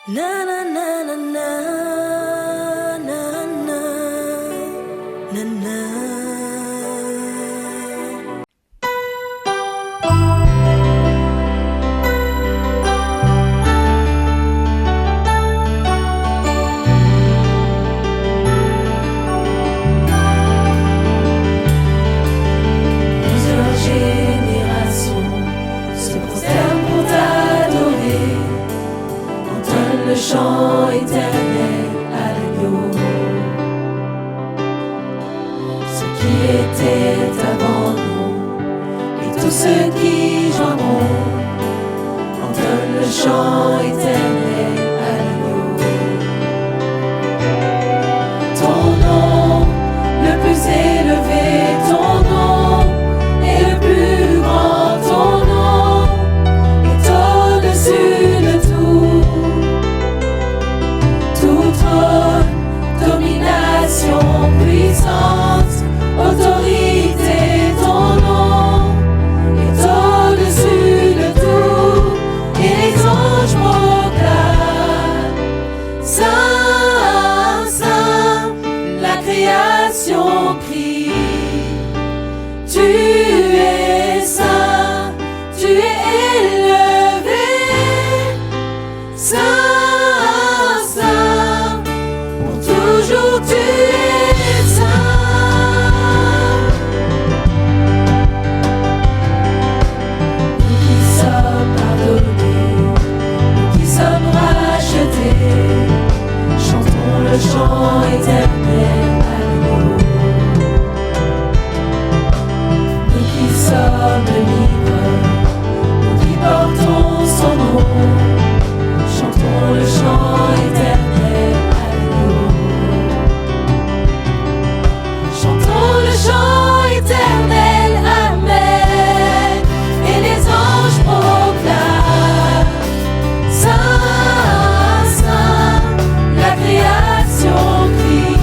Na na na na na na na na na. Plusieurs générations se prosternent pour t'adorer. Entonne le chant éternel à l'agneau. Ceux qui étaient avant nous et tous ceux qui joindront, entonne le chant éternel à l'agneau. Ton nom, le plus élevé, ton nom est le plus grand, ton nom est au-dessus de tout. Tout trône, domination, puissance, autorité, ton nom est au-dessus de tout. Et les anges proclament, Saint, Saint, la création crie. Tu es saint, tu es élevé, Saint, Saint, pour toujours tu es saint. Nous qui sommes pardonnés, nous qui sommes rachetés, chantons le chant éternel à l'agneau. Nous qui sommes libres, nous qui portons son nom, chantons le chant éternel à l'agneau. Chantons le chant éternel, amen. Et les anges proclament, Saint, Saint, la création crie.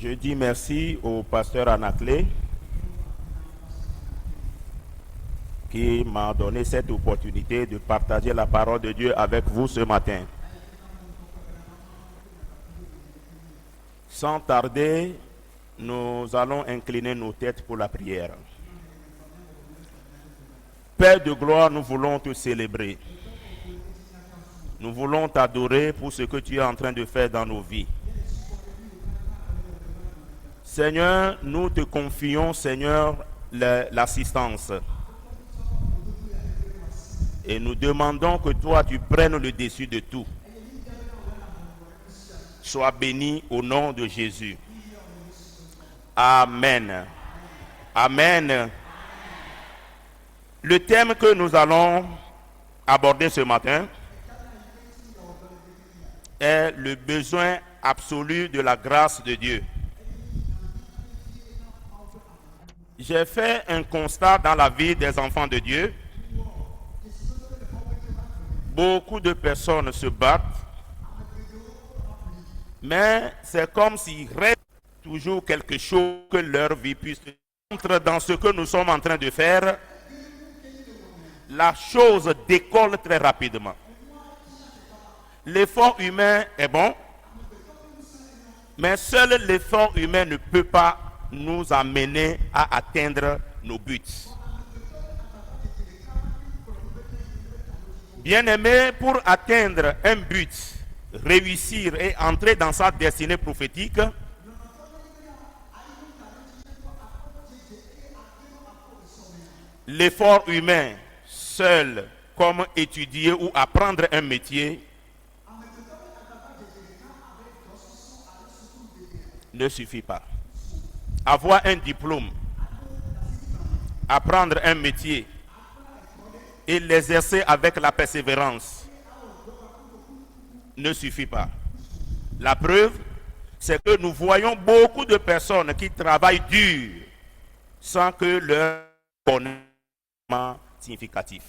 Je dis merci au pasteur Anaclé qui m'a donné cette opportunité de partager la parole de Dieu avec vous ce matin. Sans tarder, nous allons incliner nos têtes pour la prière. Père de gloire, nous voulons te célébrer. Nous voulons t'adorer pour ce que tu es en train de faire dans nos vies. Seigneur, nous te confions, Seigneur, l'assistance. Et nous demandons que toi, tu prennes le dessus de tout. Sois béni au nom de Jésus. Amen. Amen. Le thème que nous allons aborder ce matin est le besoin absolu de la grâce de Dieu. J'ai fait un constat dans la vie des enfants de Dieu. Beaucoup de personnes se battent, mais c'est comme s'il reste toujours quelque chose que leur vie puisse entrer dans ce que nous sommes en train de faire. La chose décolle très rapidement. L'effort humain est bon, mais seul l'effort humain ne peut pas nous amener à atteindre nos buts. Bien-aimé, pour atteindre un but, réussir et entrer dans sa destinée prophétique, l'effort humain seul, comme étudier ou apprendre un métier, ne suffit pas. Avoir un diplôme, apprendre un métier et l'exercer avec la persévérance ne suffit pas. La preuve, c'est que nous voyons beaucoup de personnes qui travaillent dur sans que leur connaissement significatif.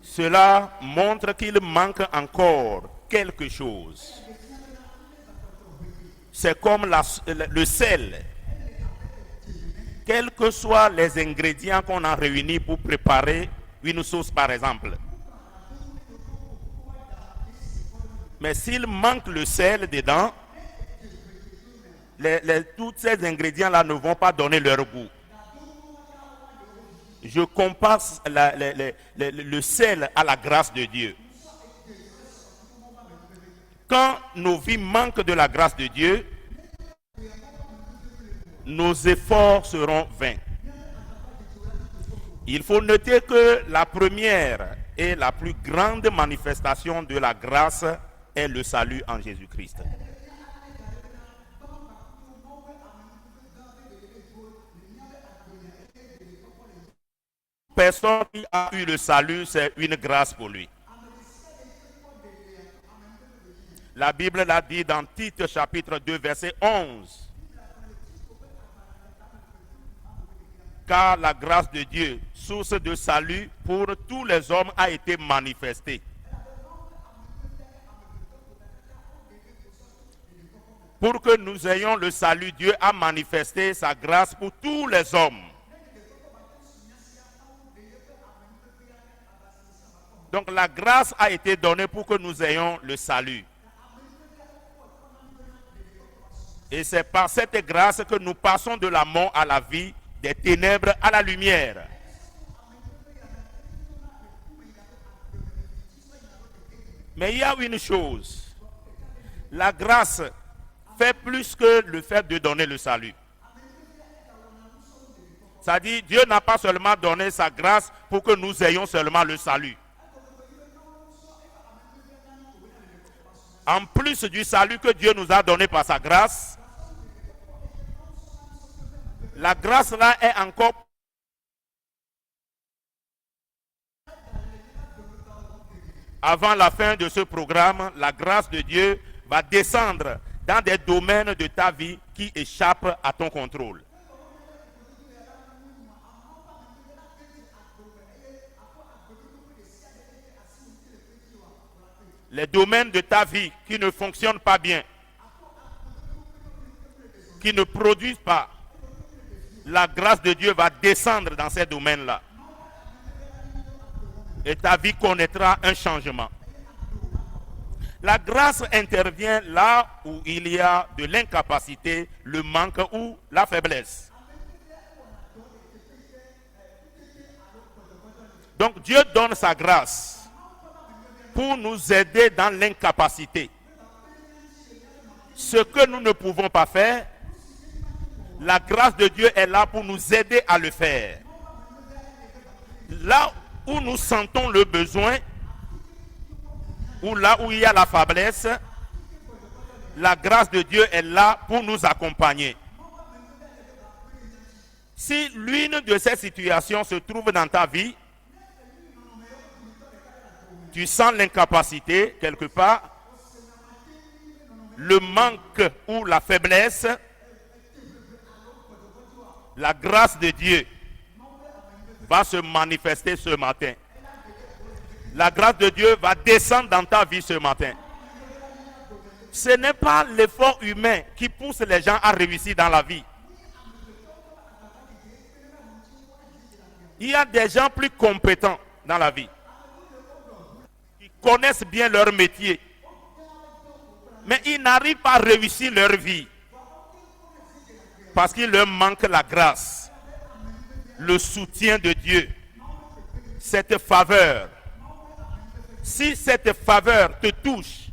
Cela montre qu'il manque encore quelque chose. C'est comme le sel. Quels que soient les ingrédients qu'on a réunis pour préparer une sauce par exemple. Mais s'il manque le sel dedans, tous ces ingrédients-là ne vont pas donner leur goût. Je compare le sel à la grâce de Dieu. Quand nos vies manquent de la grâce de Dieu, nos efforts seront vains. Il faut noter que la première et la plus grande manifestation de la grâce est le salut en Jésus-Christ. Personne qui a eu le salut, c'est une grâce pour lui. La Bible l'a dit dans Tite chapitre 2 verset 11. Car la grâce de Dieu, source de salut pour tous les hommes, a été manifestée. Pour que nous ayons le salut, Dieu a manifesté sa grâce pour tous les hommes. Donc la grâce a été donnée pour que nous ayons le salut. Et c'est par cette grâce que nous passons de la mort à la vie, des ténèbres à la lumière. Mais il y a une chose. La grâce fait plus que le fait de donner le salut. C'est-à-dire, Dieu n'a pas seulement donné sa grâce pour que nous ayons seulement le salut. En plus du salut que Dieu nous a donné par sa grâce, la grâce là est encore avant la fin de ce programme, la grâce de Dieu va descendre dans des domaines de ta vie qui échappent à ton contrôle. les domaines de ta vie qui ne fonctionnent pas bien, qui ne produisent pas, la grâce de Dieu va descendre dans ces domaines-là. Et ta vie connaîtra un changement. La grâce intervient là où il y a de l'incapacité, le manque ou la faiblesse. Donc Dieu donne sa grâce pour nous aider dans l'incapacité. Ce que nous ne pouvons pas faire, la grâce de Dieu est là pour nous aider à le faire. Là où nous sentons le besoin, ou là où il y a la faiblesse, la grâce de Dieu est là pour nous accompagner. Si l'une de ces situations se trouve dans ta vie, tu sens l'incapacité quelque part, le manque ou la faiblesse, la grâce de Dieu va se manifester ce matin. La grâce de Dieu va descendre dans ta vie ce matin. Ce n'est pas l'effort humain qui pousse les gens à réussir dans la vie. Il y a des gens plus compétents dans la vie, qui connaissent bien leur métier, mais ils n'arrivent pas à réussir leur vie parce qu'il leur manque la grâce, le soutien de Dieu, cette faveur. Si cette faveur te touche,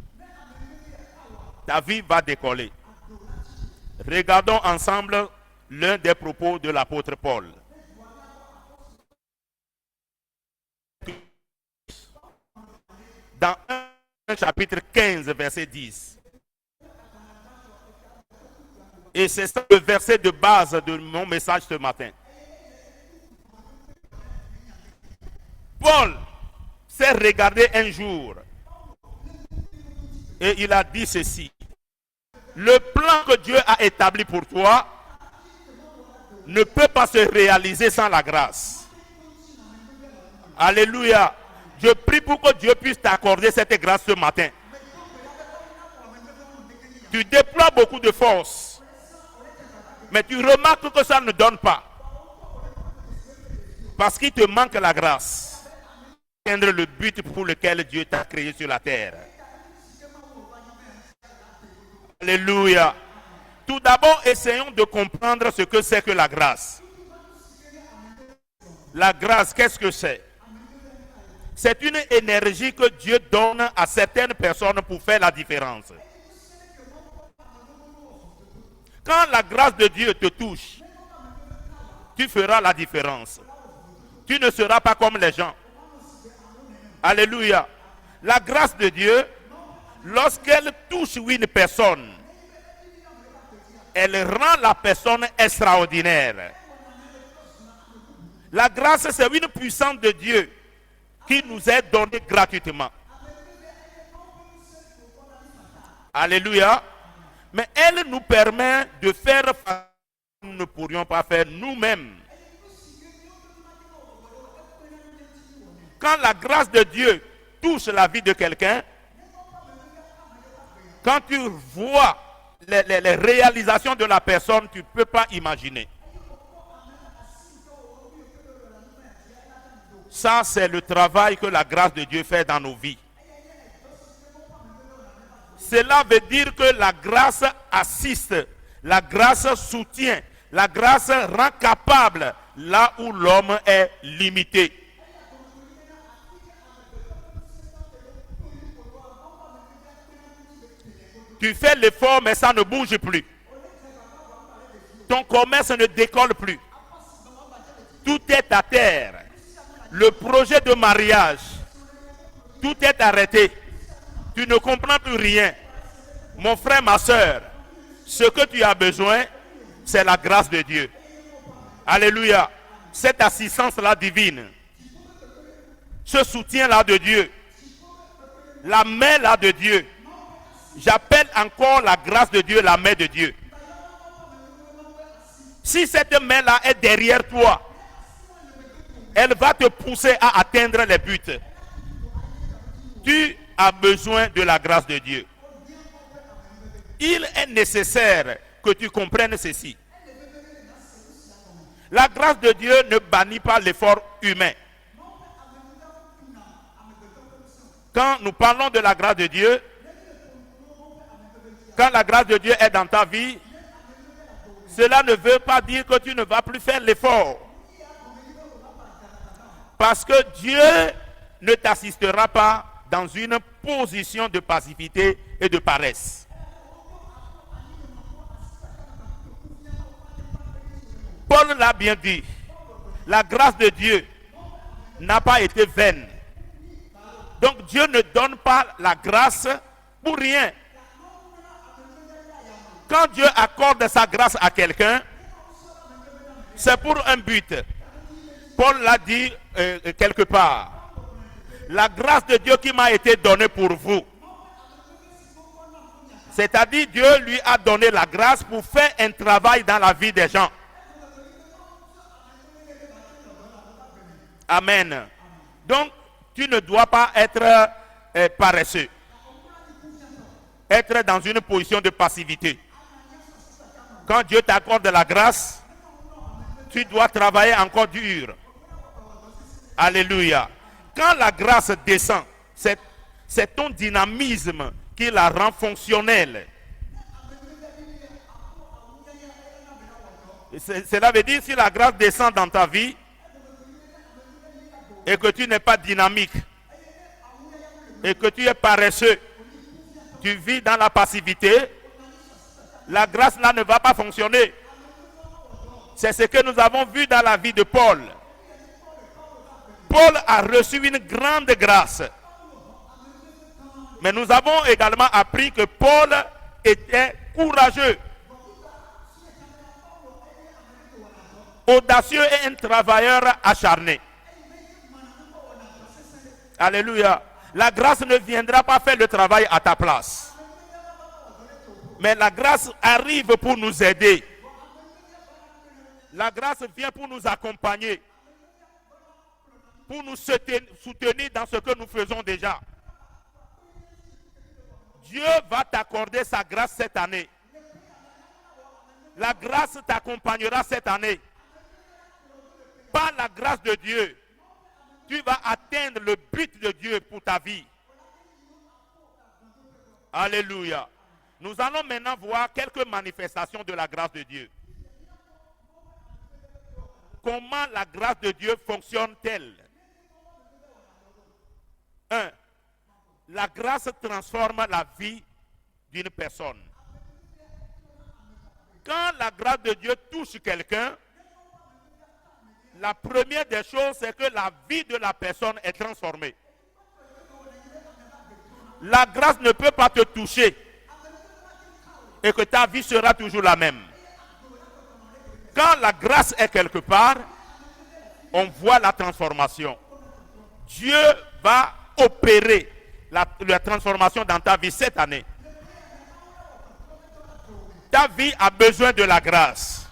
ta vie va décoller. Regardons ensemble l'un des propos de l'apôtre Paul. Dans 1 chapitre 15, verset 10. Et c'est ça le verset de base de mon message ce matin. Paul s'est regardé un jour et il a dit ceci: le plan que Dieu a établi pour toi ne peut pas se réaliser sans la grâce. Alléluia. Je prie pour que Dieu puisse t'accorder cette grâce ce matin. Tu déploies beaucoup de force, mais tu remarques que ça ne donne pas parce qu'il te manque la grâce. Atteindre le but pour lequel Dieu t'a créé sur la terre. Alléluia. Tout d'abord, essayons de comprendre ce que c'est que la grâce. La grâce, qu'est-ce que c'est? C'est une énergie que Dieu donne à certaines personnes pour faire la différence. Quand la grâce de Dieu te touche, tu feras la différence. Tu ne seras pas comme les gens. Alléluia. La grâce de Dieu, lorsqu'elle touche une personne, elle rend la personne extraordinaire. La grâce, c'est une puissance de Dieu qui nous est donnée gratuitement. Alléluia. Mais elle nous permet de faire ce que nous ne pourrions pas faire nous-mêmes. Quand la grâce de Dieu touche la vie de quelqu'un, quand tu vois les réalisations de la personne, tu ne peux pas imaginer. Ça, c'est le travail que la grâce de Dieu fait dans nos vies. Cela veut dire que la grâce assiste, la grâce soutient, la grâce rend capable là où l'homme est limité. Tu fais l'effort, mais ça ne bouge plus. Ton commerce ne décolle plus. Tout est à terre. Le projet de mariage, tout est arrêté. Tu ne comprends plus rien. Mon frère, ma soeur, ce que tu as besoin, c'est la grâce de Dieu. Alléluia. Cette assistance-là divine, ce soutien-là de Dieu, la main-là de Dieu. J'appelle encore la grâce de Dieu la main de Dieu. Si cette main-là est derrière toi, elle va te pousser à atteindre les buts. Tu as besoin de la grâce de Dieu. Il est nécessaire que tu comprennes ceci. La grâce de Dieu ne bannit pas l'effort humain. Quand nous parlons de la grâce de Dieu, quand la grâce de Dieu est dans ta vie, cela ne veut pas dire que tu ne vas plus faire l'effort. Parce que Dieu ne t'assistera pas dans une position de passivité et de paresse. Paul l'a bien dit, la grâce de Dieu n'a pas été vaine. Donc Dieu ne donne pas la grâce pour rien. Quand Dieu accorde sa grâce à quelqu'un, c'est pour un but. Paul l'a dit quelque part. La grâce de Dieu qui m'a été donnée pour vous. C'est-à-dire Dieu lui a donné la grâce pour faire un travail dans la vie des gens. Amen. Donc, tu ne dois pas être paresseux. Être dans une position de passivité. Quand Dieu t'accorde la grâce, tu dois travailler encore dur. Alléluia. Quand la grâce descend, c'est ton dynamisme qui la rend fonctionnelle. Cela veut dire si la grâce descend dans ta vie et que tu n'es pas dynamique et que tu es paresseux, tu vis dans la passivité, la grâce là ne va pas fonctionner. C'est ce que nous avons vu dans la vie de Paul. Paul a reçu une grande grâce. Mais nous avons également appris que Paul était courageux, audacieux et un travailleur acharné. Alléluia. La grâce ne viendra pas faire le travail à ta place. Mais la grâce arrive pour nous aider. La grâce vient pour nous accompagner, pour nous soutenir dans ce que nous faisons déjà. Dieu va t'accorder sa grâce cette année. La grâce t'accompagnera cette année. Par la grâce de Dieu, tu vas atteindre le but de Dieu pour ta vie. Alléluia. Nous allons maintenant voir quelques manifestations de la grâce de Dieu. Comment la grâce de Dieu fonctionne-t-elle? 1. La grâce transforme la vie d'une personne. Quand la grâce de Dieu touche quelqu'un, la première des choses, c'est que la vie de la personne est transformée. La grâce ne peut pas te toucher et que ta vie sera toujours la même. Quand la grâce est quelque part, on voit la transformation. Dieu va opérer la transformation dans ta vie cette année. Ta vie a besoin de la grâce.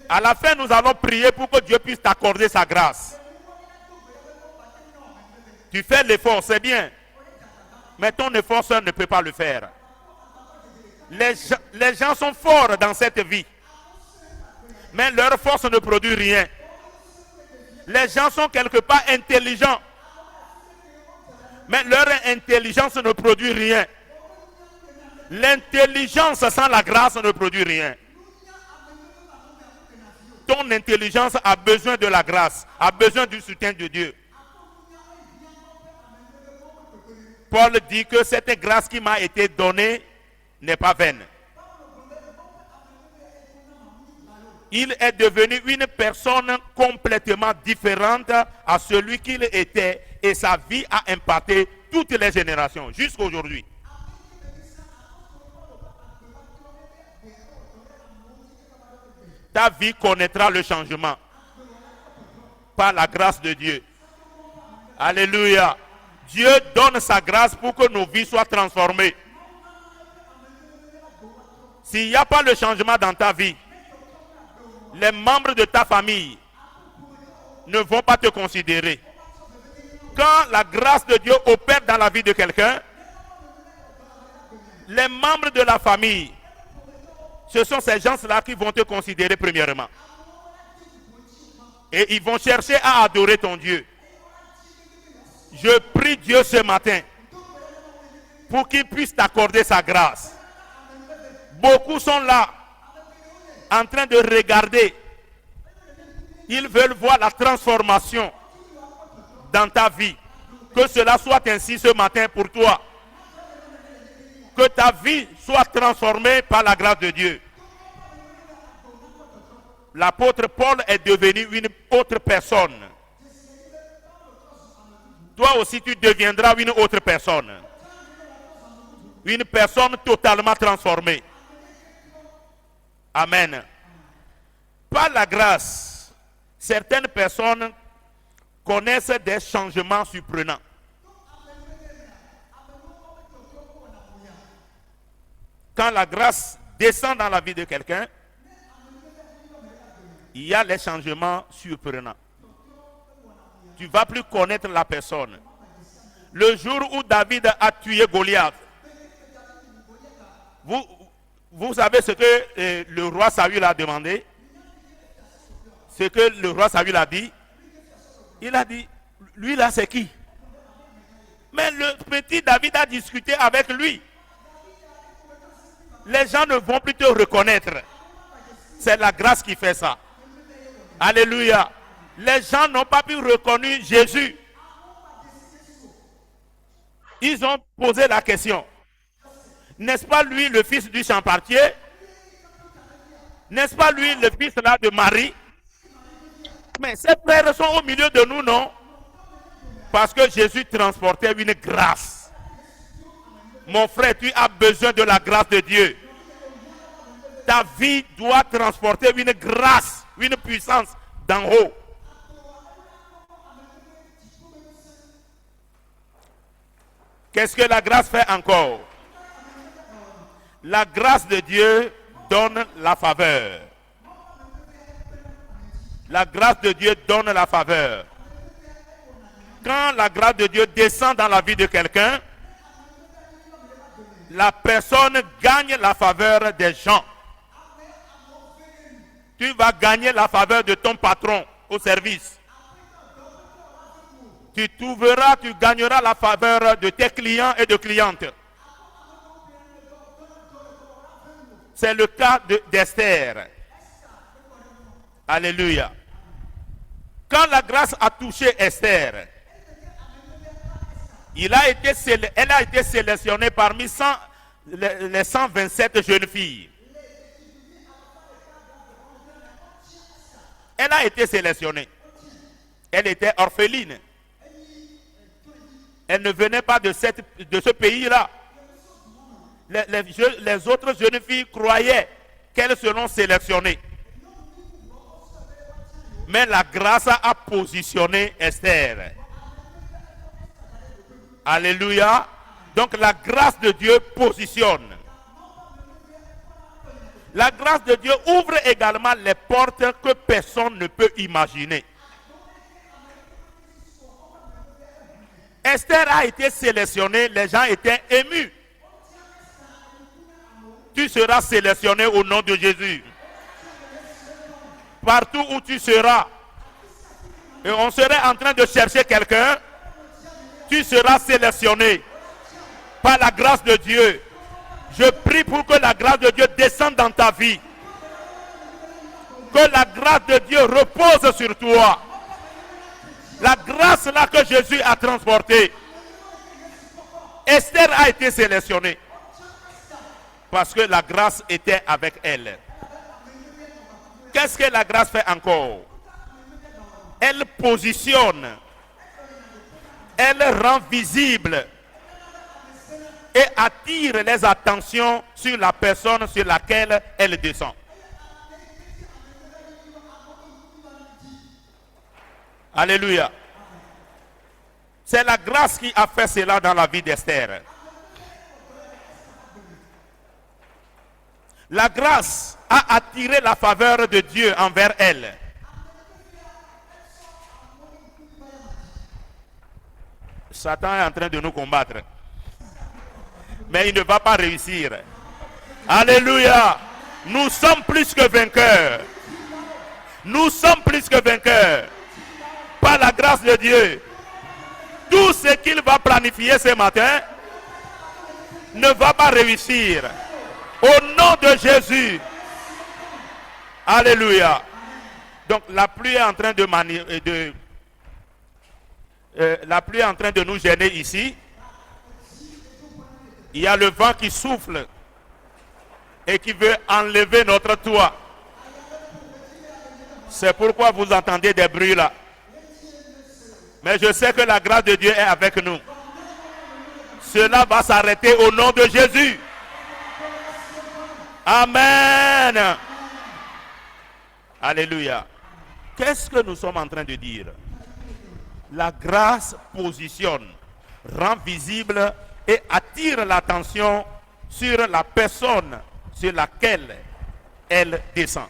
À la fin, nous allons prier pour que Dieu puisse t'accorder sa grâce. Tu fais l'effort, c'est bien. Mais ton effort seul ne peut pas le faire. Les gens sont forts dans cette vie. Mais leur force ne produit rien. Les gens sont quelque part intelligents. Mais leur intelligence ne produit rien. L'intelligence sans la grâce ne produit rien. Ton intelligence a besoin de la grâce, a besoin du soutien de Dieu. Paul dit que cette grâce qui m'a été donnée n'est pas vaine. Il est devenu une personne complètement différente à celui qu'il était et sa vie a impacté toutes les générations jusqu'à aujourd'hui. Ta vie connaîtra le changement par la grâce de Dieu. Alléluia. Dieu donne sa grâce pour que nos vies soient transformées. S'il n'y a pas le changement dans ta vie, les membres de ta famille ne vont pas te considérer. Quand la grâce de Dieu opère dans la vie de quelqu'un, les membres de la famille, ce sont ces gens-là qui vont te considérer premièrement. Et ils vont chercher à adorer ton Dieu. Je prie Dieu ce matin pour qu'il puisse t'accorder sa grâce. Beaucoup sont là en train de regarder. Ils veulent voir la transformation dans ta vie. Que cela soit ainsi ce matin pour toi. Que ta vie soit transformée par la grâce de Dieu. L'apôtre Paul est devenu une autre personne. Toi aussi tu deviendras une autre personne. Une personne totalement transformée. Amen. Par la grâce, certaines personnes connaissent des changements surprenants. Quand la grâce descend dans la vie de quelqu'un, il y a les changements surprenants. Tu ne vas plus connaître la personne. Le jour où David a tué Goliath, vous savez ce que le roi Saül a demandé? Ce que le roi Saül a dit? Il a dit, lui là c'est qui? Mais le petit David a discuté avec lui. Les gens ne vont plus te reconnaître. C'est la grâce qui fait ça. Alléluia. Les gens n'ont pas pu reconnaître Jésus. Ils ont posé la question. N'est-ce pas lui le fils du champartier? N'est-ce pas lui le fils là de Marie? Mais ces frères sont au milieu de nous, non? Parce que Jésus transportait une grâce. Mon frère, tu as besoin de la grâce de Dieu. Ta vie doit transporter une grâce, une puissance d'en haut. Qu'est-ce que la grâce fait encore? La grâce de Dieu donne la faveur. La grâce de Dieu donne la faveur. Quand la grâce de Dieu descend dans la vie de quelqu'un, la personne gagne la faveur des gens. Tu vas gagner la faveur de ton patron au service. Tu trouveras, tu gagneras la faveur de tes clients et de clientes. C'est le cas d'Esther. Alléluia. Quand la grâce a touché Esther, elle a été sélectionnée parmi les 127 jeunes filles. Elle a été sélectionnée. Elle était orpheline. Elle ne venait pas de ce pays-là. Les autres jeunes filles croyaient qu'elles seront sélectionnées. Mais la grâce a positionné Esther. Alléluia. Donc la grâce de Dieu positionne. La grâce de Dieu ouvre également les portes que personne ne peut imaginer. Esther a été sélectionnée, les gens étaient émus. Tu seras sélectionné au nom de Jésus. Partout où tu seras, et on serait en train de chercher quelqu'un, tu seras sélectionné par la grâce de Dieu. Je prie pour que la grâce de Dieu descende dans ta vie. Que la grâce de Dieu repose sur toi. La grâce là que Jésus a transportée. Esther a été sélectionnée. Parce que la grâce était avec elle. Qu'est-ce que la grâce fait encore? Elle positionne. Elle rend visible. Et attire les attentions sur la personne sur laquelle elle descend. Alléluia. C'est la grâce qui a fait cela dans la vie d'Esther. La grâce a attiré la faveur de Dieu envers elle. Satan est en train de nous combattre. Mais il ne va pas réussir. Alléluia. Nous sommes plus que vainqueurs. Nous sommes plus que vainqueurs. Par la grâce de Dieu. Tout ce qu'il va planifier ce matin ne va pas réussir. Au nom de Jésus. Alléluia. Donc la pluie est en train la pluie est en train de nous gêner ici. Il y a le vent qui souffle et qui veut enlever notre toit. C'est pourquoi vous entendez des bruits là. Mais je sais que la grâce de Dieu est avec nous. Cela va s'arrêter au nom de Jésus. Amen. Alléluia. Qu'est-ce que nous sommes en train de dire? La grâce positionne, rend visible et attire l'attention sur la personne sur laquelle elle descend.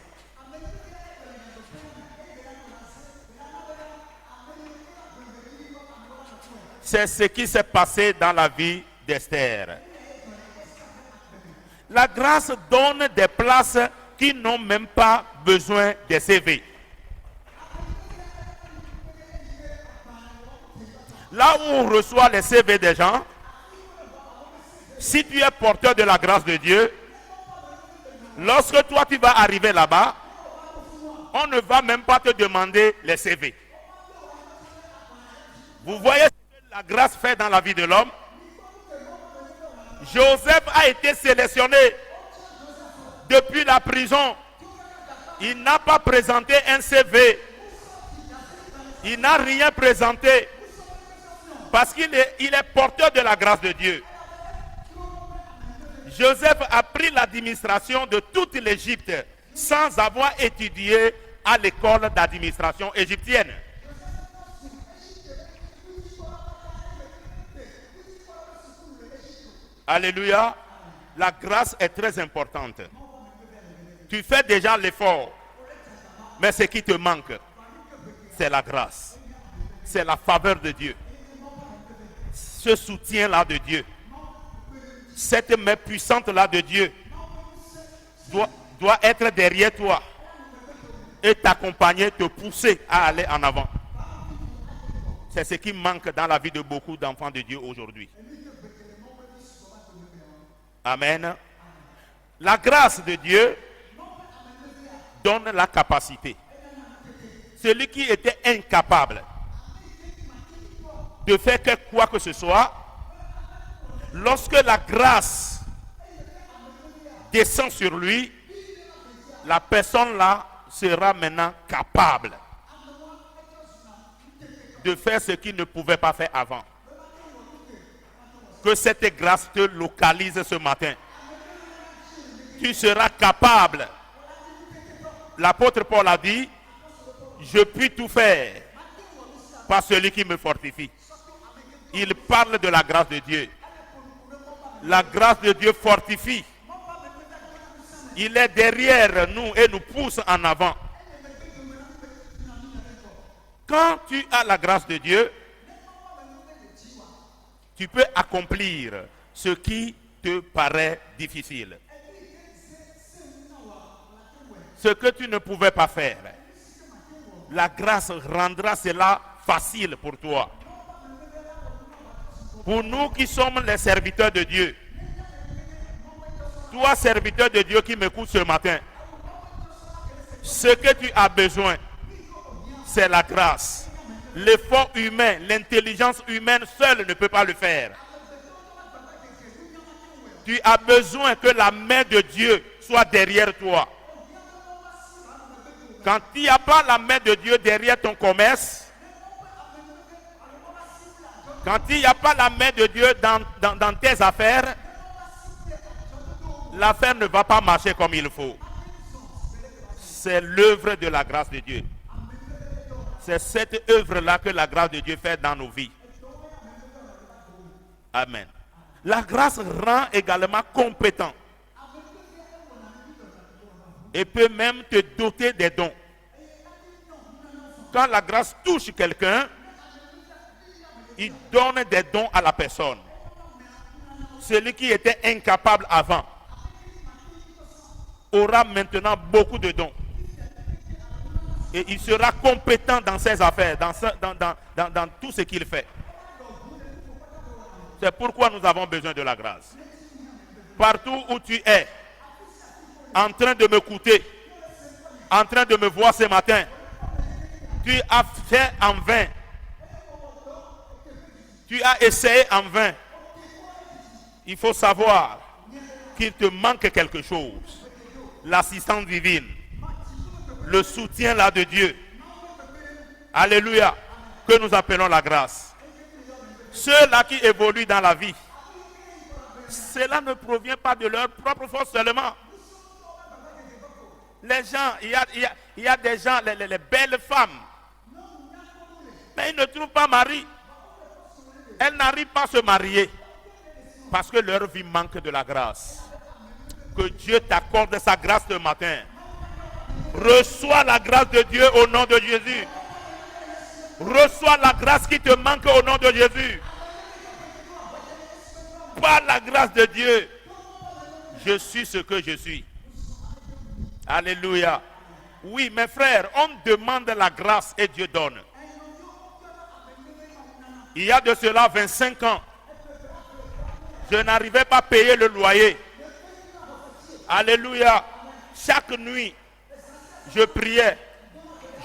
C'est ce qui s'est passé dans la vie d'Esther. La grâce donne des places qui n'ont même pas besoin de CV. Là où on reçoit les CV des gens, si tu es porteur de la grâce de Dieu, lorsque toi tu vas arriver là-bas, on ne va même pas te demander les CV. Vous voyez ce que la grâce fait dans la vie de l'homme? Joseph a été sélectionné depuis la prison. Il n'a pas présenté un CV. Il n'a rien présenté. Parce qu'il est porteur de la grâce de Dieu. Joseph a pris l'administration de toute l'Égypte sans avoir étudié à l'école d'administration égyptienne. Alléluia. La grâce est très importante. Tu fais déjà l'effort. Mais ce qui te manque, c'est la grâce. C'est la faveur de Dieu. Ce soutien-là de Dieu. Cette main puissante-là de Dieu doit être derrière toi et t'accompagner, te pousser à aller en avant. C'est ce qui manque dans la vie de beaucoup d'enfants de Dieu aujourd'hui. Amen. La grâce de Dieu donne la capacité. Celui qui était incapable de faire quoi que ce soit, lorsque la grâce descend sur lui, la personne là sera maintenant capable de faire ce qu'il ne pouvait pas faire avant. Que cette grâce te localise ce matin. Tu seras capable. L'apôtre Paul a dit, je puis tout faire par celui qui me fortifie. Il parle de la grâce de Dieu. La grâce de Dieu fortifie. Il est derrière nous et nous pousse en avant. Quand tu as la grâce de Dieu, tu peux accomplir ce qui te paraît difficile. Ce que tu ne pouvais pas faire. La grâce rendra cela facile pour toi. Pour nous qui sommes les serviteurs de Dieu, toi serviteur de Dieu qui m'écoute ce matin, ce que tu as besoin, c'est la grâce. L'effort humain, l'intelligence humaine seule ne peut pas le faire. Tu as besoin que la main de Dieu soit derrière toi. Quand il n'y a pas la main de Dieu derrière ton commerce, quand il n'y a pas la main de Dieu dans tes affaires, l'affaire ne va pas marcher comme il faut. C'est l'œuvre de la grâce de Dieu. C'est cette œuvre-là que la grâce de Dieu fait dans nos vies. Amen. La grâce rend également compétent. Et peut même te doter des dons. Quand la grâce touche quelqu'un, il donne des dons à la personne. Celui qui était incapable avant aura maintenant beaucoup de dons. Et il sera compétent dans ses affaires, dans tout ce qu'il fait. C'est pourquoi nous avons besoin de la grâce. Partout où tu es, en train de m'écouter, en train de me voir ce matin, tu as fait en vain. Tu as essayé en vain. Il faut savoir qu'il te manque quelque chose. L'assistance divine. Le soutien là de Dieu. Alléluia. Que nous appelons la grâce. Ceux-là qui évoluent dans la vie, cela ne provient pas de leur propre force seulement. Les gens, il y a des gens, les belles femmes, mais ils ne trouvent pas mari. Elles n'arrivent pas à se marier parce que leur vie manque de la grâce. Que Dieu t'accorde sa grâce ce matin. Reçois la grâce de Dieu au nom de Jésus. Reçois la grâce qui te manque au nom de Jésus. Par la grâce de Dieu, je suis ce que je suis. Alléluia. Oui, mes frères, on demande la grâce et Dieu donne. Il y a de cela 25 ans, je n'arrivais pas à payer le loyer. Alléluia. Chaque nuit, je priais.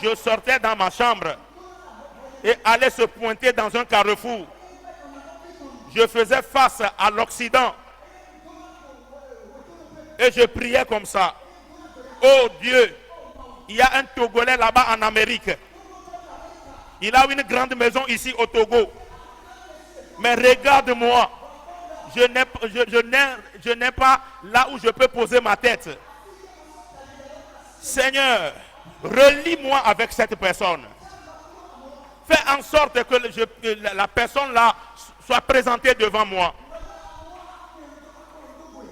Je sortais dans ma chambre et allais se pointer dans un carrefour. Je faisais face à l'Occident et je priais comme ça. Oh Dieu, il y a un Togolais là-bas en Amérique. Il a une grande maison ici au Togo. Mais regarde-moi, je n'ai pas là où je peux poser ma tête. Seigneur, relie-moi avec cette personne. Fais en sorte que la personne là soit présentée devant moi.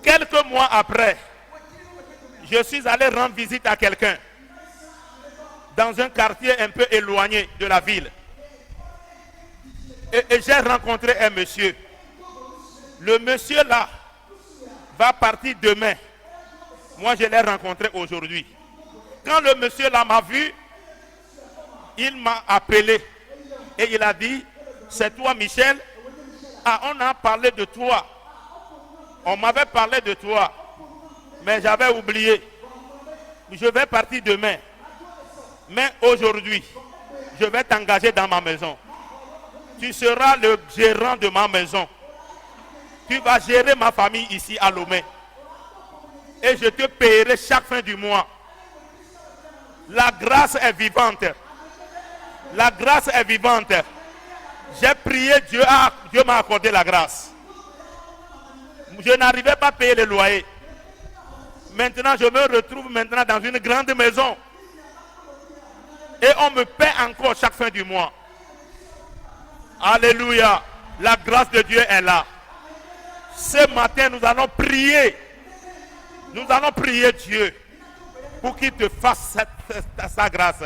Quelques mois après, je suis allé rendre visite à quelqu'un dans un quartier un peu éloigné de la ville. Et j'ai rencontré un monsieur. Le monsieur là va partir demain. Moi, je l'ai rencontré aujourd'hui. Quand le monsieur là m'a vu, il m'a appelé. Et il a dit, c'est toi Michel? Ah, on a parlé de toi. On m'avait parlé de toi. Mais j'avais oublié. Je vais partir demain. Mais aujourd'hui, je vais t'engager dans ma maison. Tu seras le gérant de ma maison. Tu vas gérer ma famille ici à Lomé. Et je te paierai chaque fin du mois. La grâce est vivante. La grâce est vivante. J'ai prié, Dieu m'a accordé la grâce. Je n'arrivais pas à payer le loyer. Maintenant, je me retrouve maintenant dans une grande maison. Et on me paie encore chaque fin du mois. Alléluia. La grâce de Dieu est là. Ce matin, nous allons prier. Nous allons prier Dieu pour qu'il te fasse sa grâce.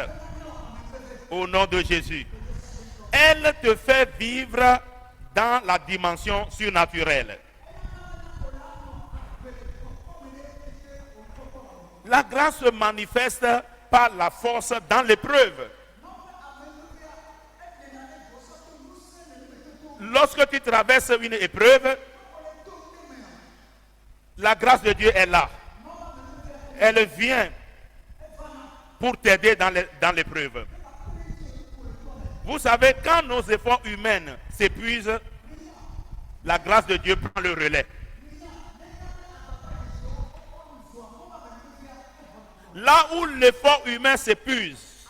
Au nom de Jésus. Elle te fait vivre dans la dimension surnaturelle. La grâce se manifeste par la force dans l'épreuve. Lorsque tu traverses une épreuve, la grâce de Dieu est là. Elle vient pour t'aider dans l'épreuve. Vous savez, quand nos efforts humains s'épuisent, la grâce de Dieu prend le relais. Là où l'effort humain s'épuise,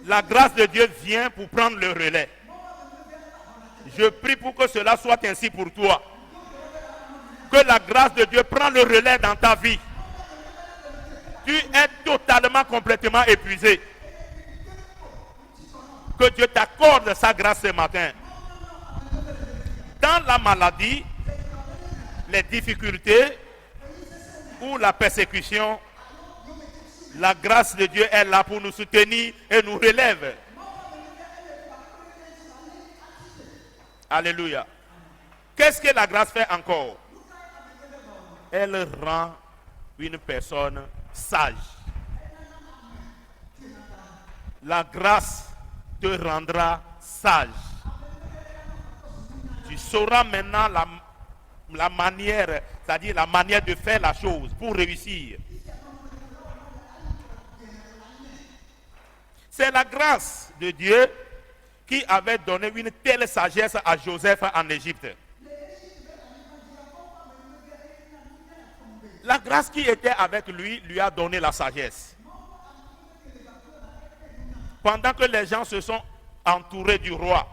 la grâce de Dieu vient pour prendre le relais. Je prie pour que cela soit ainsi pour toi. Que la grâce de Dieu prenne le relais dans ta vie. Tu es totalement, complètement épuisé. Que Dieu t'accorde sa grâce ce matin. Dans la maladie, les difficultés ou la persécution, la grâce de Dieu est là pour nous soutenir et nous relève. Alléluia. Qu'est-ce que la grâce fait encore? Elle rend une personne sage. La grâce te rendra sage. Tu sauras maintenant la manière, c'est-à-dire la manière de faire la chose pour réussir. C'est la grâce de Dieu qui avait donné une telle sagesse à Joseph en Égypte. La grâce qui était avec lui lui a donné la sagesse. Pendant que les gens se sont entourés du roi,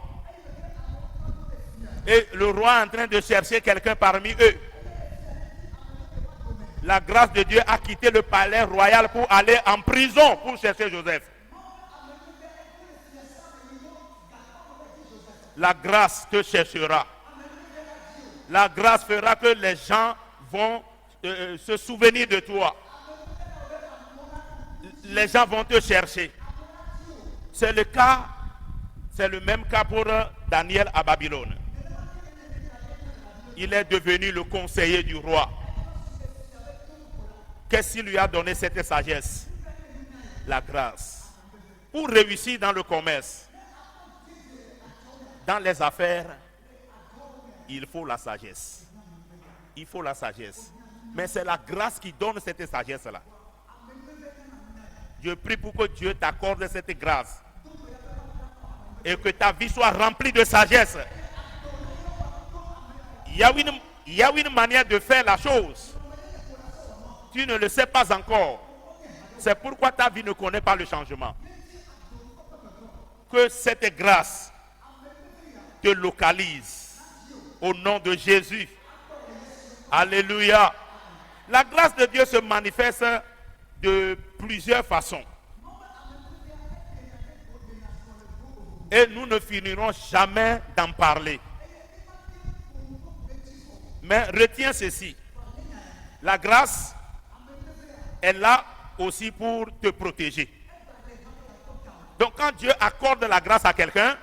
et le roi est en train de chercher quelqu'un parmi eux, la grâce de Dieu a quitté le palais royal pour aller en prison pour chercher Joseph. La grâce te cherchera. La grâce fera que les gens vont se souvenir de toi. Les gens vont te chercher. C'est le même cas pour Daniel à Babylone. Il est devenu le conseiller du roi. Qu'est-ce qui lui a donné cette sagesse? La grâce. Pour réussir dans le commerce, dans les affaires, il faut la sagesse. Il faut la sagesse. Mais c'est la grâce qui donne cette sagesse-là. Je prie pour que Dieu t'accorde cette grâce. Et que ta vie soit remplie de sagesse. Il y a une manière de faire la chose. Tu ne le sais pas encore. C'est pourquoi ta vie ne connaît pas le changement. Que cette grâce te localise au nom de Jésus. Alléluia. La grâce de Dieu se manifeste de plusieurs façons. Et nous ne finirons jamais d'en parler. Mais retiens ceci. La grâce est là aussi pour te protéger. Donc quand Dieu accorde la grâce à quelqu'un,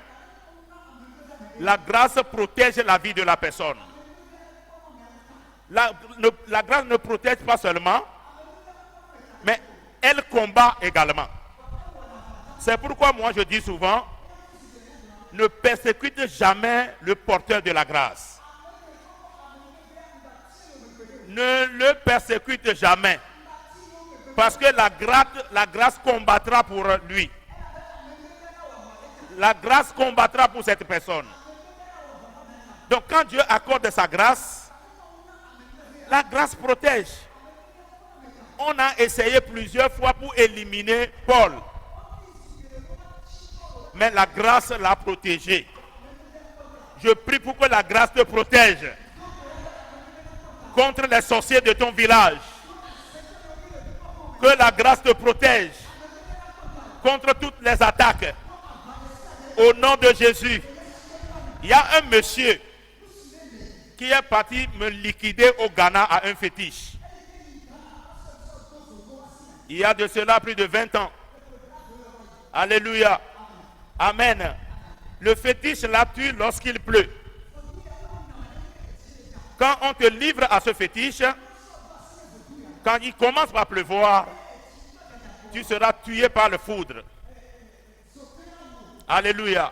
la grâce protège la vie de la personne. La grâce ne protège pas seulement, mais elle combat également. C'est pourquoi moi je dis souvent, ne persécute jamais le porteur de la grâce. Ne le persécute jamais. Parce que la grâce combattra pour lui. La grâce combattra pour cette personne. Donc quand Dieu accorde sa grâce, la grâce protège. On a essayé plusieurs fois pour éliminer Paul. Mais la grâce l'a protégé. Je prie pour que la grâce te protège contre les sorciers de ton village. Que la grâce te protège contre toutes les attaques. Au nom de Jésus. Il y a un monsieur qui est parti me liquider au Ghana à un fétiche. Il y a de cela plus de 20 ans. Alléluia. Amen. Le fétiche la tue lorsqu'il pleut. Quand on te livre à ce fétiche, quand il commence par pleuvoir, tu seras tué par le foudre. Alléluia.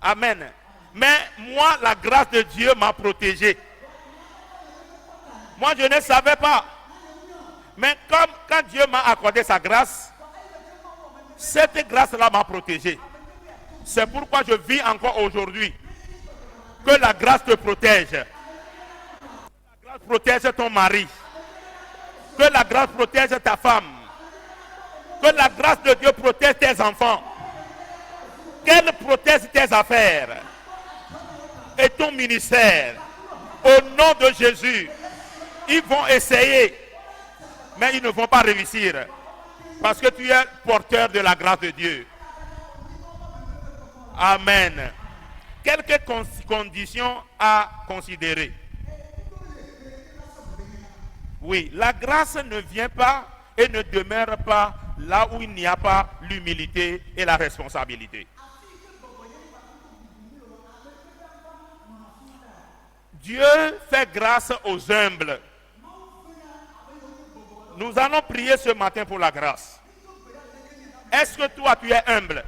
Amen. Mais moi, la grâce de Dieu m'a protégé. Moi, je ne savais pas. Mais quand Dieu m'a accordé sa grâce, cette grâce-là m'a protégé. C'est pourquoi je vis encore aujourd'hui. Que la grâce te protège. Que la grâce protège ton mari. Que la grâce protège ta femme. Que la grâce de Dieu protège tes enfants. Qu'elle protège tes affaires et ton ministère. Au nom de Jésus, ils vont essayer, mais ils ne vont pas réussir. Parce que tu es porteur de la grâce de Dieu. Amen. Quelques conditions à considérer. Oui, la grâce ne vient pas et ne demeure pas là où il n'y a pas l'humilité et la responsabilité. Dieu fait grâce aux humbles. Nous allons prier ce matin pour la grâce. Est-ce que toi tu es humble?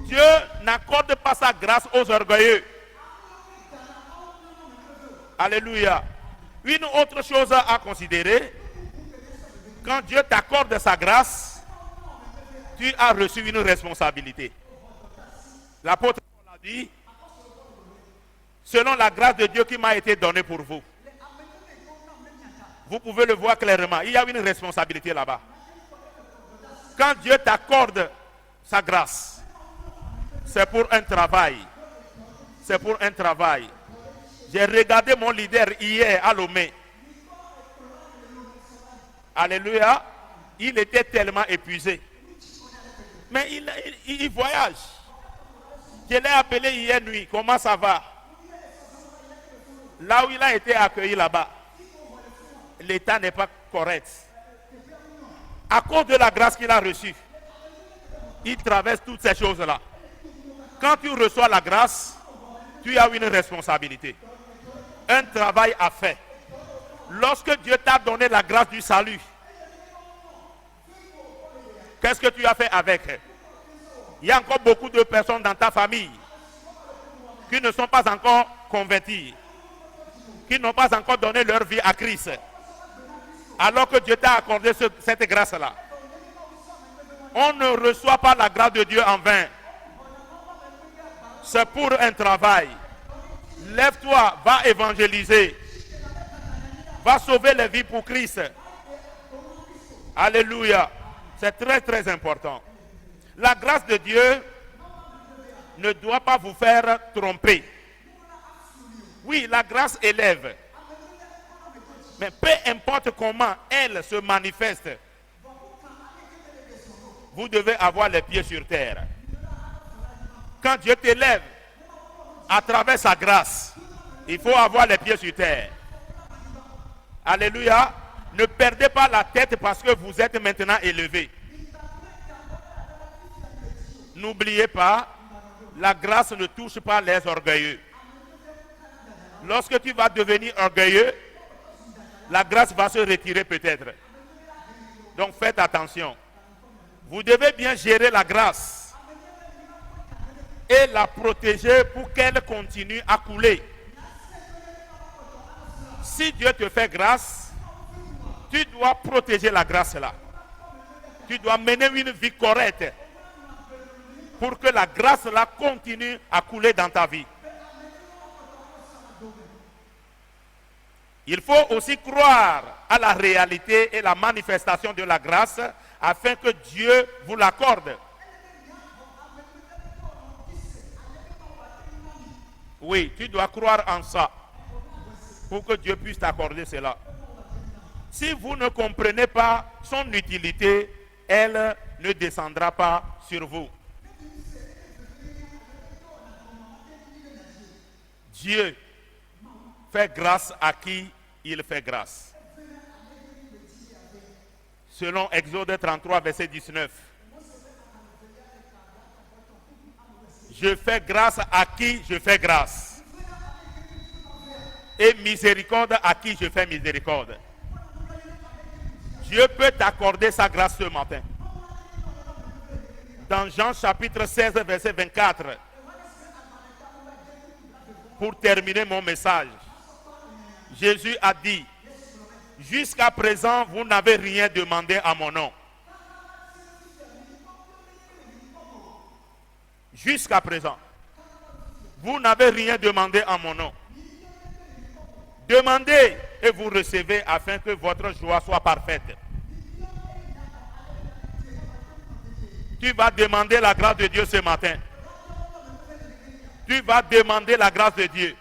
Dieu n'accorde pas sa grâce aux orgueilleux. Alléluia. Une autre chose à considérer, quand Dieu t'accorde sa grâce, tu as reçu une responsabilité. L'apôtre Paul a dit, selon la grâce de Dieu qui m'a été donnée pour vous. Vous pouvez le voir clairement, il y a une responsabilité là-bas. Quand Dieu t'accorde sa grâce, c'est pour un travail. C'est pour un travail. J'ai regardé mon leader hier à Lomé. Alléluia. Il était tellement épuisé. Mais il voyage. Je l'ai appelé hier nuit. Comment ça va? Là où il a été accueilli là-bas, l'état n'est pas correct. À cause de la grâce qu'il a reçue, il traverse toutes ces choses-là. Quand tu reçois la grâce, tu as une responsabilité. Un travail à faire. Lorsque Dieu t'a donné la grâce du salut, qu'est-ce que tu as fait avec? Il y a encore beaucoup de personnes dans ta famille qui ne sont pas encore converties, qui n'ont pas encore donné leur vie à Christ. Alors que Dieu t'a accordé cette grâce-là. On ne reçoit pas la grâce de Dieu en vain. C'est pour un travail. Lève-toi, va évangéliser. Va sauver les vies pour Christ. Alléluia. C'est très très important. La grâce de Dieu ne doit pas vous faire tromper. Oui, la grâce élève. Mais peu importe comment elle se manifeste, vous devez avoir les pieds sur terre. Quand Dieu t'élève à travers sa grâce, il faut avoir les pieds sur terre. Alléluia. Ne perdez pas la tête parce que vous êtes maintenant élevé. N'oubliez pas, la grâce ne touche pas les orgueilleux. Lorsque tu vas devenir orgueilleux, la grâce va se retirer peut-être. Donc faites attention. Vous devez bien gérer la grâce et la protéger pour qu'elle continue à couler. Si Dieu te fait grâce, tu dois protéger la grâce là. Tu dois mener une vie correcte pour que la grâce là continue à couler dans ta vie. Il faut aussi croire à la réalité et la manifestation de la grâce afin que Dieu vous l'accorde. Oui, tu dois croire en ça pour que Dieu puisse t'accorder cela. Si vous ne comprenez pas son utilité, elle ne descendra pas sur vous. Dieu fait grâce à qui il fait grâce. Selon Exode 33, verset 19. Je fais grâce à qui je fais grâce. Et miséricorde à qui je fais miséricorde. Dieu peut t'accorder sa grâce ce matin. Dans Jean chapitre 16, verset 24. Pour terminer mon message. Jésus a dit, jusqu'à présent, vous n'avez rien demandé à mon nom. Jusqu'à présent, vous n'avez rien demandé à mon nom. Demandez et vous recevez afin que votre joie soit parfaite. Tu vas demander la grâce de Dieu ce matin. Tu vas demander la grâce de Dieu.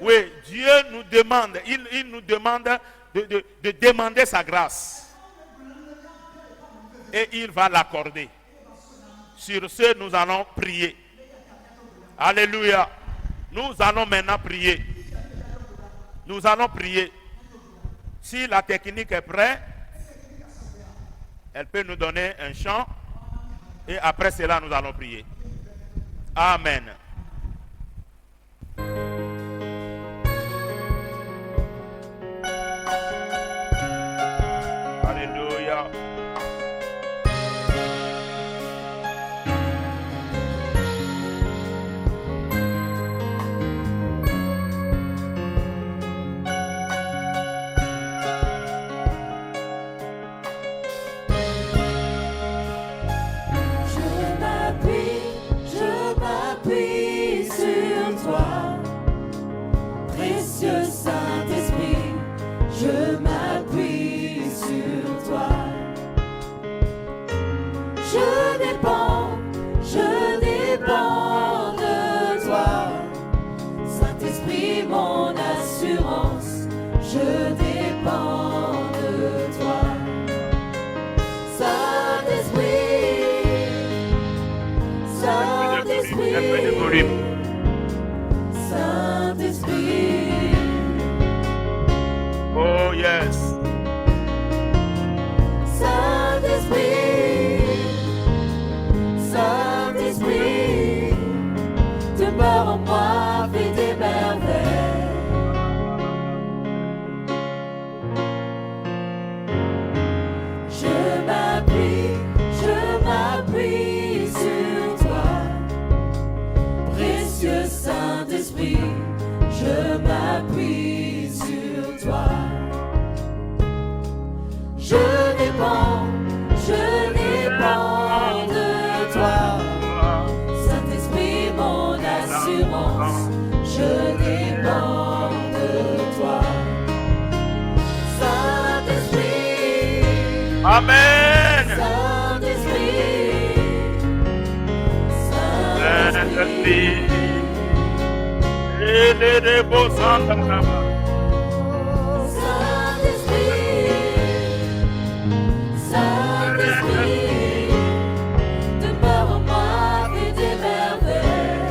Oui, Dieu nous demande, il nous demande de demander sa grâce. Et il va l'accorder. Sur ce, nous allons prier. Alléluia. Nous allons maintenant prier. Nous allons prier. Si la technique est prête, elle peut nous donner un chant. Et après cela, nous allons prier. Amen. Demeure en moi, fais des merveilles. Je m'appuie sur toi. Précieux Saint-Esprit, je m'appuie sur toi. Je dépends de toi. Saint-Esprit, mon assurance, je dépends de toi. Saint-Esprit, Amen. Saint-Esprit, Saint-Esprit. Et les beaux Saint-Esprit. Saint-Esprit, demeure en moi, fais des merveilles.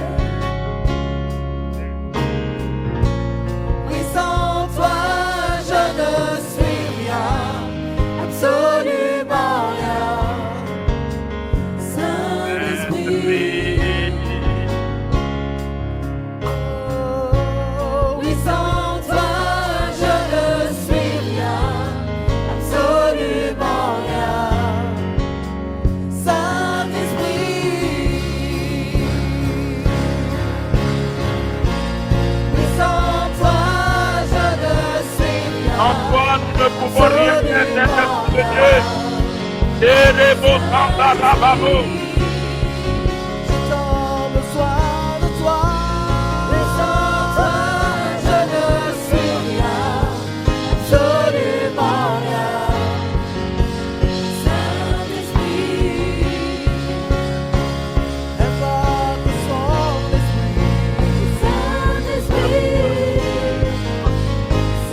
Oui, sans toi, je ne suis rien, absolument rien. Saint-Esprit, oui, sans toi, je ne suis rien, absolument rien. Saint-Esprit, oui, sans toi, je ne suis rien. En toi, nous ne pouvons rien faire, Saint-Esprit de Dieu. Et les beaux Saint-Esprit. J'ai tant besoin de toi. Mais sans toi, je ne suis rien, absolument rien. Saint-Esprit, invoque son esprit. Saint-Esprit,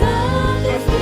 Saint-Esprit, Saint-Esprit.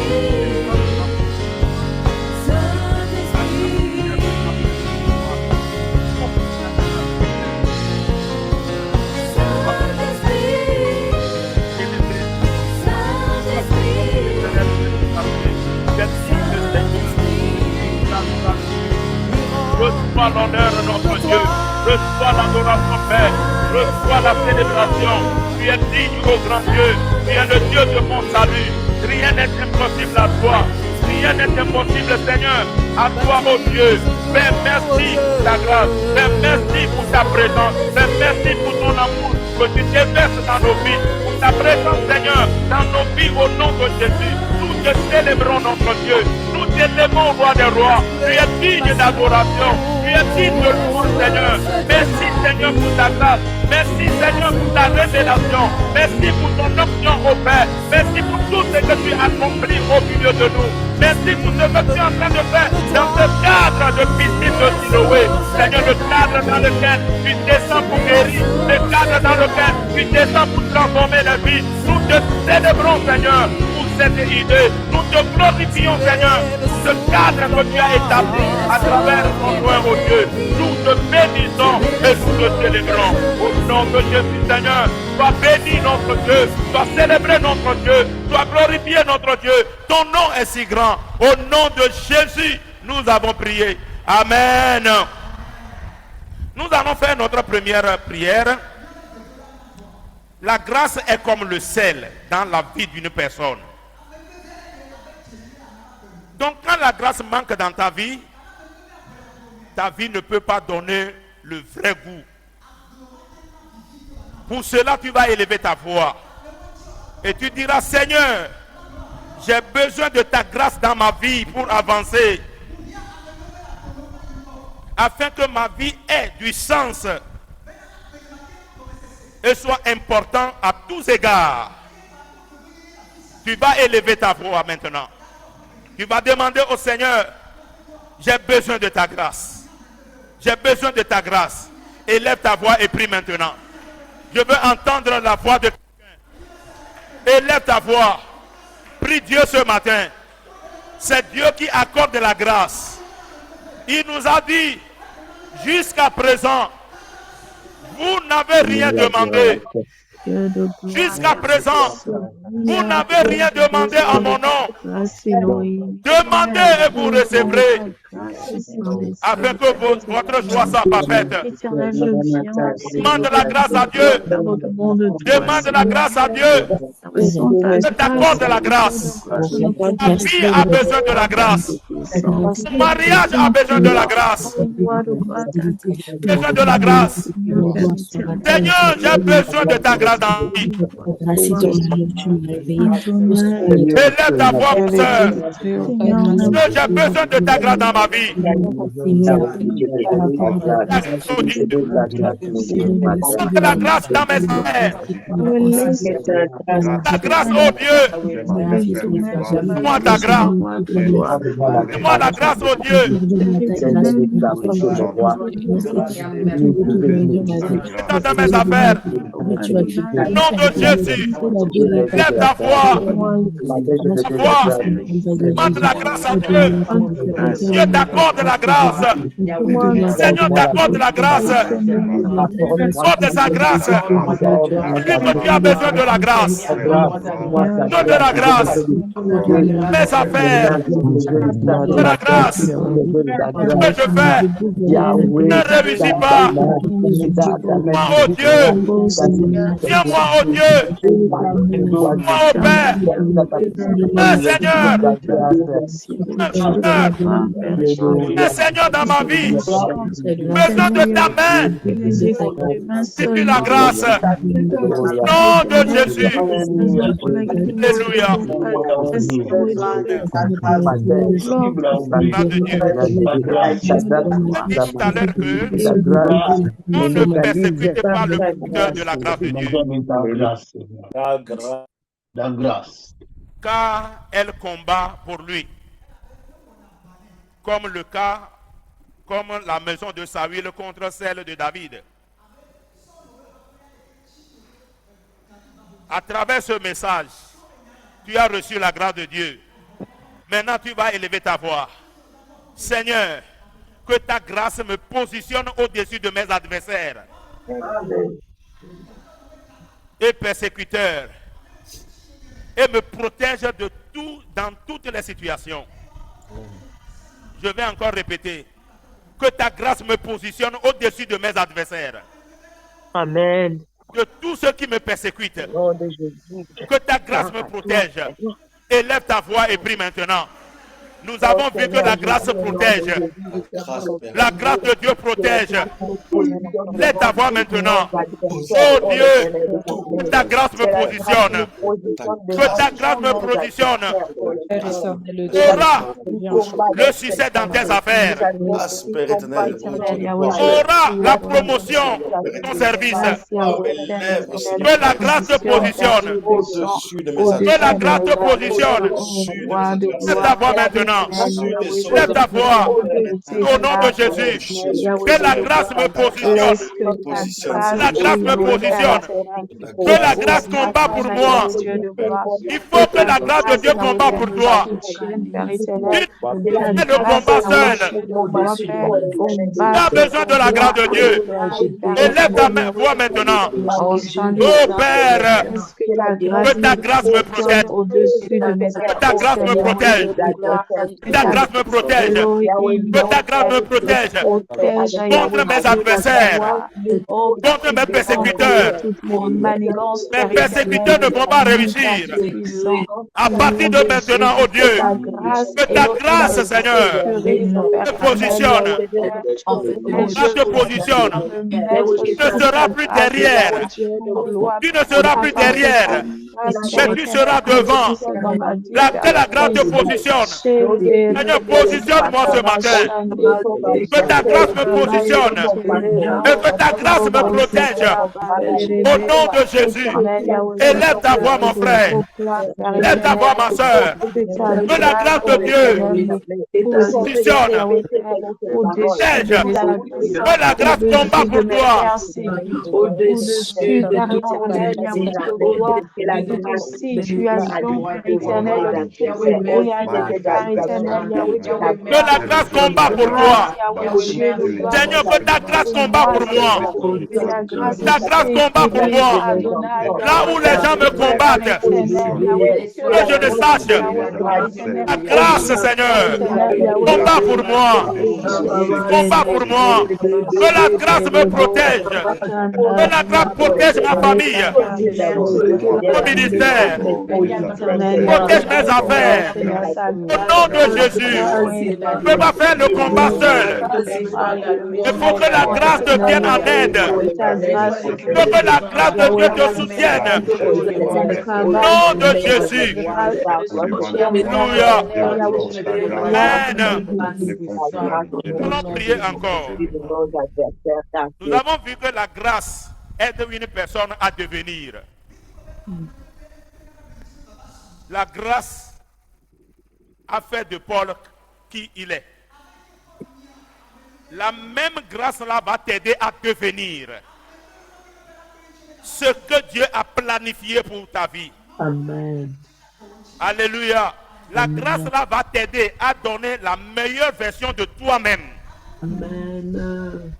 Reçois l'honneur de notre Dieu, reçois l'adoration Père, reçois la célébration. Tu es digne, ô grand Dieu, tu es le Dieu de mon salut. Rien n'est impossible à toi, rien n'est impossible, Seigneur. À toi, ô Dieu, Père, merci pour ta grâce, Père, merci pour ta présence, Père, merci pour ton amour que tu déverses dans nos vies, pour ta présence, Seigneur, dans nos vies au nom de Jésus. Nous te célébrons, notre Dieu. Nous t'élèvons, roi des rois. Tu es digne d'adoration. Tu es digne de louange, Seigneur. Merci, Seigneur, pour ta grâce. Merci, Seigneur, pour ta révélation. Merci pour ton option au Père. Merci pour tout ce que tu as accompli au milieu de nous. Merci pour ce que tu es en train de faire dans ce cadre de piscine de Siloé. Seigneur, le cadre dans lequel tu descends pour guérir. Le cadre dans lequel tu descends pour transformer la vie. Nous te célébrons, Seigneur, pour cette idée. Nous te glorifions, Seigneur, pour ce cadre que tu as établi à travers ton joint, au Dieu. Nous te bénissons et nous te célébrons. Au nom de Jésus, Seigneur, sois béni notre Dieu, sois célébré notre Dieu, sois glorifié notre Dieu. Ton nom est si grand. Au nom de Jésus, nous avons prié. Amen. Nous allons faire notre première prière. La grâce est comme le sel dans la vie d'une personne. Donc quand la grâce manque dans ta vie ne peut pas donner le vrai goût. Pour cela, tu vas élever ta voix. Et tu diras, Seigneur, j'ai besoin de ta grâce dans ma vie pour avancer. Afin que ma vie ait du sens et soit important à tous égards. Tu vas élever ta voix maintenant. Tu vas demander au Seigneur, j'ai besoin de ta grâce. J'ai besoin de ta grâce. Élève ta voix et prie maintenant. Je veux entendre la voix de quelqu'un. Élève ta voix. Prie Dieu ce matin. C'est Dieu qui accorde la grâce. Il nous a dit, jusqu'à présent, vous n'avez rien demandé. Jusqu'à présent, vous n'avez rien demandé en mon nom. Demandez et vous recevrez. afin que votre joie soit parfaite. Éternel, je viens, Demande la grâce à Dieu. Demande la grâce à Dieu. Je t'accorde la grâce. Ta vie a besoin de la grâce. Ton mariage a besoin de la grâce. Besoin de la grâce. Seigneur, j'ai besoin de ta grâce dans ma vie. Élève ta voix, mon soeur. J'ai besoin de ta grâce dans ma vie. La grâce dans mes affaires. Ta grâce, oh Dieu. Moi ta grâce. Moi la grâce, oh Dieu. Dans mes affaires. Au nom de Jésus. Lève ta voix. Demande la grâce à Dieu. Dieu t'accorde la grâce. Seigneur t'accorde la grâce. Sors de sa grâce. Lui que tu as besoin de la grâce. Non de la grâce. Mes affaires. De la grâce. Ce que je fais ne réussit pas. Moi, oh Dieu. Tiens-moi, oh Dieu. Moi, oh Père. Seigneur. Seigneur dans ma vie. Besoin de ta main. C'est la grâce. Nom de Jésus. Alléluia. Je dis tout à l'heure que on ne persécute pas le cœur de la grâce de Dieu. La grâce. Car elle combat pour lui. Comme la maison de Saül contre celle de David. À travers ce message, tu as reçu la grâce de Dieu. Maintenant, tu vas élever ta voix. Seigneur, que ta grâce me positionne au-dessus de mes adversaires et persécuteurs et me protège de tout dans toutes les situations. Je vais encore répéter. Que ta grâce me positionne au-dessus de mes adversaires. Amen. De tous ceux qui me persécutent. Que ta grâce me protège. Élève ta voix et prie maintenant. Nous avons vu que la grâce protège. La grâce de Dieu protège. Lève ta voix maintenant. Oh Dieu, que ta grâce me positionne. Que ta grâce me positionne. Aura le succès dans tes affaires. Aura la promotion de ton service. Que la grâce te positionne. Que la grâce te positionne. Lève ta voix maintenant. Lève ta voix au nom de Jésus. Que la grâce me positionne. La grâce me positionne. Que la grâce combat pour moi. Il faut que la grâce de Dieu combat pour toi. Tu fais le combat seul. Tu as besoin de la grâce de Dieu. Élève ta voix maintenant. Oh Père, que ta grâce me protège. Que ta grâce me protège. Que ta grâce me protège. Que ta grâce me protège contre mes adversaires, contre mes persécuteurs. Mes persécuteurs ne vont pas réussir. À partir de maintenant, oh Dieu, que ta grâce, Seigneur, te positionne. Te positionne. Tu ne seras plus derrière. Tu ne seras plus derrière. Mais tu seras devant. Que la grâce te positionne. Seigneur, positionne-moi ce matin. Que ta grâce me positionne. Et que ta grâce me protège. Au nom de Jésus. Élève ta voix, mon frère. Élève ta voix, ma soeur. Que la grâce de Dieu positionne. Protège. Que la grâce combat pour toi. de toute situation, Père éternel, de toute réalité, Père éternel, Yahweh Dieu de Que la gloire. grâce combat pour Grâce, toi. Yahweh Dieu de gloire, Seigneur, que ta grâce pour combat moi, pour moi. Seigneur. Que ta grâce Ta grâce combat pour sécurise, moi. Adonai, Là Yahweh où Dieu les gens me de gloire, Père combattent, éternel, Yahweh. Que que je la le grâce, sache. Yahweh, Père éternel, Ta grâce, agisse, Père Seigneur, éternel, Yahweh combat Dieu. pour moi. Combat pour moi. Que la grâce me protège. Que la grâce protège ma famille, mon ministère, protège mes affaires. Au nom de Jésus, je ne peux pas faire le combat seul. Il faut que la grâce te vienne en aide. Il faut que la grâce de Dieu te soutienne. Au nom de Jésus. Alléluia. Amen. Nous allons prier encore. Nous avons vu que la grâce aide une personne à devenir. La grâce a fait de Paul qui il est. La même grâce là va t'aider à devenir ce que Dieu a planifié pour ta vie. Amen. Alléluia. La grâce là va t'aider à donner la meilleure version de toi-même. Amen.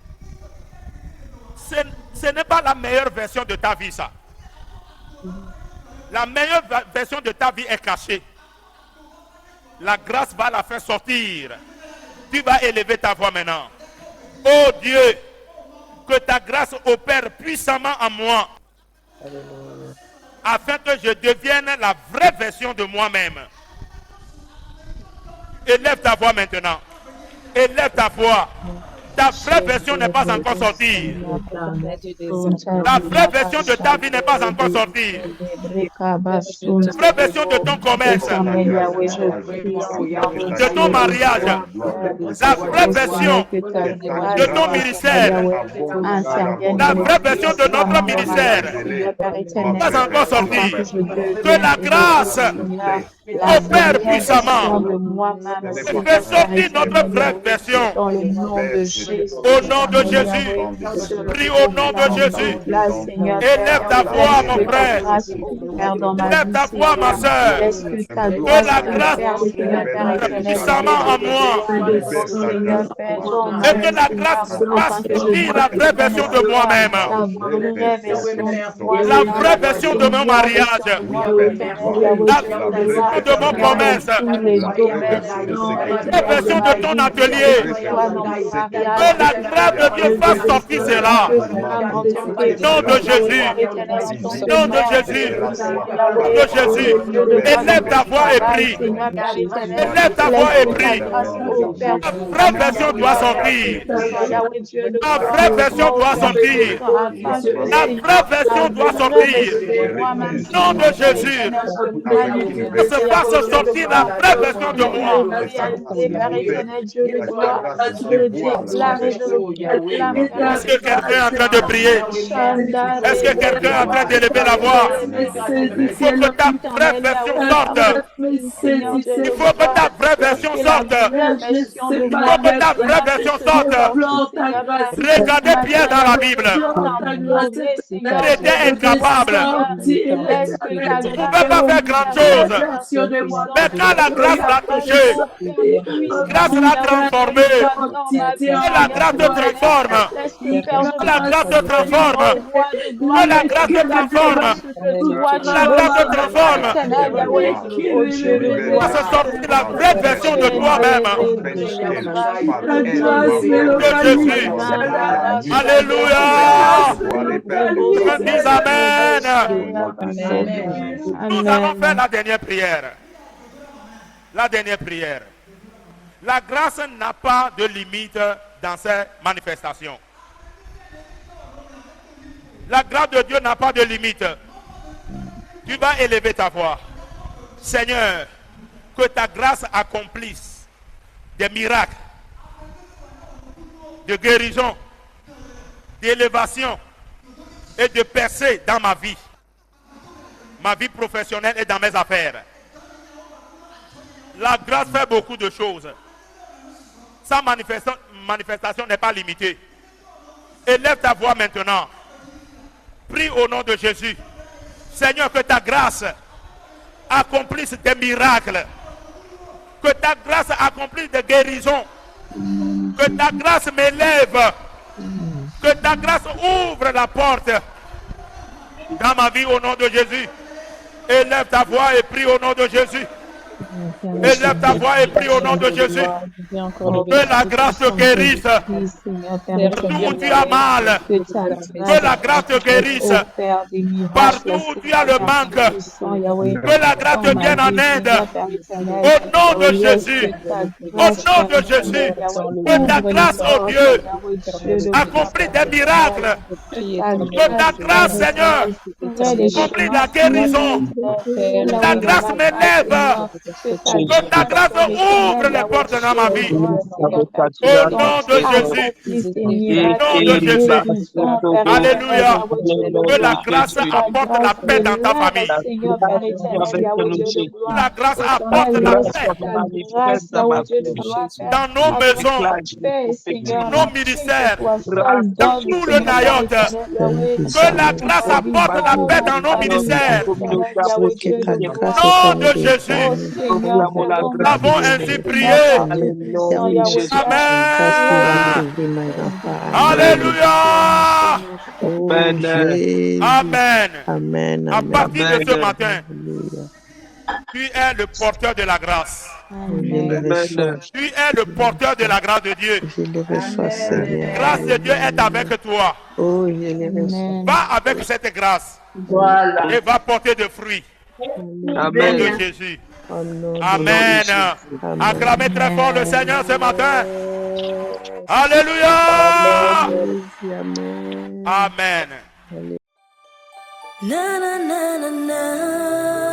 Ce n'est pas la meilleure version de ta vie, ça. La meilleure version de ta vie est cachée. La grâce va la faire sortir. Tu vas élever ta voix maintenant. Oh Dieu, que ta grâce opère puissamment en moi, afin que je devienne la vraie version de moi-même. Élève ta voix maintenant. Élève ta voix. Ta vraie version n'est pas encore sortie. La vraie version de ta vie n'est pas encore sortie. La vraie version de ton commerce, de ton mariage, la vraie version de ton ministère, la vraie version de notre ministère n'est pas encore sortie. Que la grâce opère puissamment. Fais sortir notre vraie version. Au nom de Jésus. Prie au nom de Jésus. Élève ta voix, mon frère. Élève ta voix, ma soeur. Que la grâce opère puissamment en moi. Et que la grâce fasse sortir la vraie version de moi-même. La vraie version de mon mariage. La vraie version de mon commerce. La version de ton atelier. Que la grâce de Dieu fasse sortir cela. Nom de Jésus. Nom de Jésus. Nom de Jésus. Élève ta voix et prie. Élève ta voix et prie. La vraie version doit sortir. La vraie version doit sortir. La vraie version doit sortir. Nom de Jésus. Que se fasse sortir la vraie version de moi. Est-ce que quelqu'un est en train de prier? Est-ce que quelqu'un est en train d'élever la voix? Il faut que ta vraie version sorte. Il faut que ta vraie version sorte. Il faut que ta vraie version sorte. Regardez Pierre dans la Bible. Il était incapable. Il ne pouvait pas faire grand chose. Mais quand la grâce l'a touché, la grâce l'a transformé. Et la grâce te transforme. La grâce te transforme. Et la grâce te transforme. La grâce te transforme. Ça se sortir la vraie version de toi-même. De Jésus. Alléluia. Je dis Amen. Nous allons faire la dernière prière. La dernière prière. La grâce n'a pas de limite dans ses manifestations. La grâce de Dieu n'a pas de limite. Tu vas élever ta voix. Seigneur, que ta grâce accomplisse des miracles, de guérison, d'élévation et de percée dans ma vie professionnelle et dans mes affaires. La grâce fait beaucoup de choses. Sa manifestation n'est pas limitée. Élève ta voix maintenant. Prie au nom de Jésus. Seigneur, que ta grâce accomplisse des miracles. Que ta grâce accomplisse des guérisons. Que ta grâce m'élève. Que ta grâce ouvre la porte dans ma vie au nom de Jésus. Élève ta voix et prie au nom de Jésus. Élève ta voix et prie au nom de Jésus. Que la grâce te guérisse. Partout où tu as mal, que la grâce te guérisse. Partout où tu as le manque, que la grâce te vienne en aide. Au nom de Jésus. Au nom de Jésus. Que ta grâce, oh Dieu, accomplit des miracles. Que ta grâce, Seigneur, accomplit la guérison. Ta grâce m'élève. Que ta grâce ouvre les portes dans ma vie. Au nom de Jésus. Au nom de Jésus. Alléluia. Que la grâce apporte la paix dans ta famille. Que la grâce apporte la paix dans nos maisons, dans nos ministères, dans tout le Nayot. Que la grâce apporte la paix dans nos ministères. Au nom de Jésus. Nous avons ainsi prié. Amen. Alléluia. Amen. Amen. À partir de ce matin, tu es le porteur de la grâce. Tu es le porteur de la grâce de Dieu. Grâce de Dieu est avec toi. Va avec cette grâce et va porter de fruits. Amen. De Jésus. Amen. Acclamez très fort le Seigneur ce matin. Alléluia. Na na na na na.